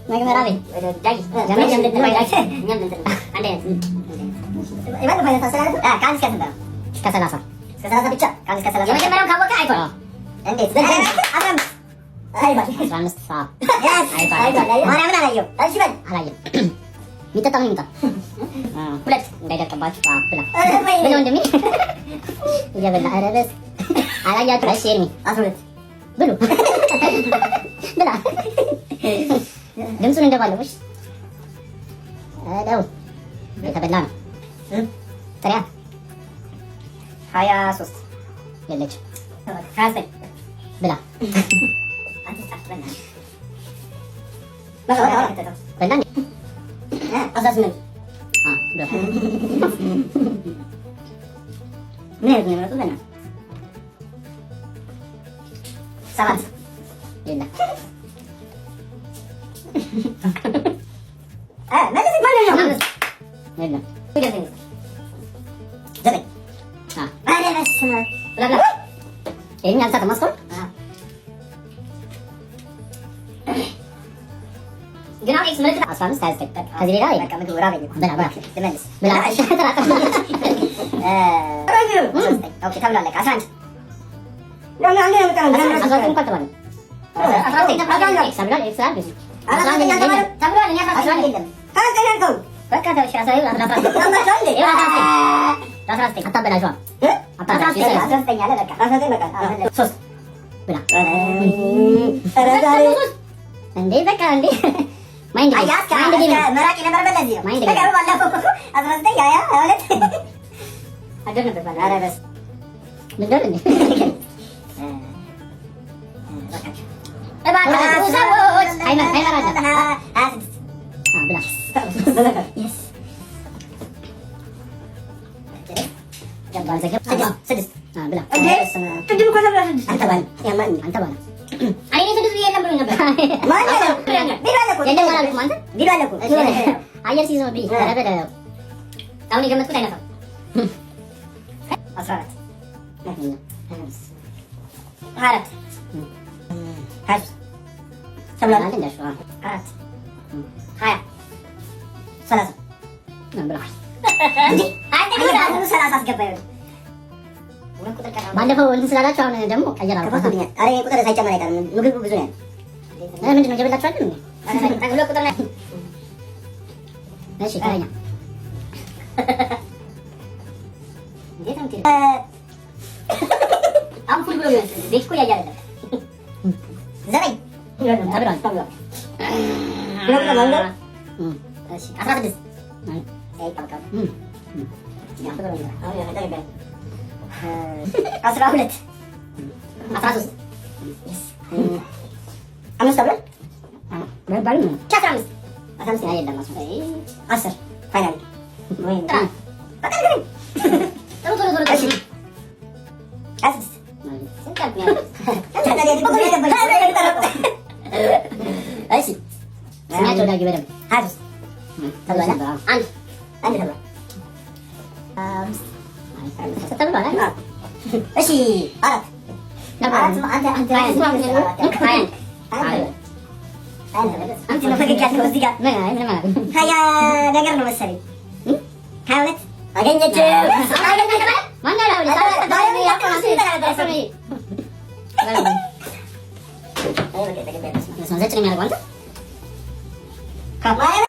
መግመራቤ ጀምር እስከ 30 ብቻ የመጀመሪያውን ካወቀ አይቆም። እንዴት 15 ማርያምን አላየው። እሺ በል አላየው። የሚጠጣ ነው የሚጠጣ ሁለት እንዳይደርቅባችሁ ብላ ብለው እንደሚል እየበላ ኧረ በስ አላያችሁ። እሺ ኤርሚ 12 ብሉ ብላ ድምፁን እንደባለሽ ደው የተበላ ነው። ጥሪያ 23 የለች 29 ብላ በላ 18 ምን ያህል ነው የመረጡት? በእናትህ 7 የለም መልስ ይባላል ነው የለም 9 ይሄን ያልሳተ ማስቆም ግን አሁን ኤክስ ምልክት 15 29 ከዚህ ሌላ በቃ ምግብ ራበኝ ብላ ልመልስ ብላ ኦኬ ተብሏል። 11 እንዴ በቃ እንዴ ማይንድ መራቂ ነበር። በለዚህ ነው ማይንድ በቃ ባለፈው 19 ያ 22 አደረ ነበር ባለ ኧረ በስ ምንድን እንዴ አየር ሲይዘውብኝ አሁን የገመጥኩት አይነፋም። 14 24 ባለፈው እንትን ስላላችሁ አሁን ደግሞ ቀየራለሁ። ኧረ ቁጥር ሳይጨመር አይቀርም። ምግቡ ብዙ ነው። ምንድን ነው እየበላችሁ አይደል? ሁለት ቁጥር ነው። እሺ ተረኛ እንዴት ነው ትይኝ? አምፑል ብሎ ነው ቤት እኮ ያያለ ዘጠኝ ተብሏል። እሺ 16 12 13 አምስት ተብሏል። በባሉ ነው 15 15 አይደለም 10 ፋይናሊ ወይ በቃ ግን ጥሩ እሺ 16 እሺ ስሚያቸው ዳጊ በደምብ 23 ተብሏል። አንድ ተብሏል። ተብሏል። እሺ 4 ሀያ ነገር ነው መሰለኝ 22 አገኘችው።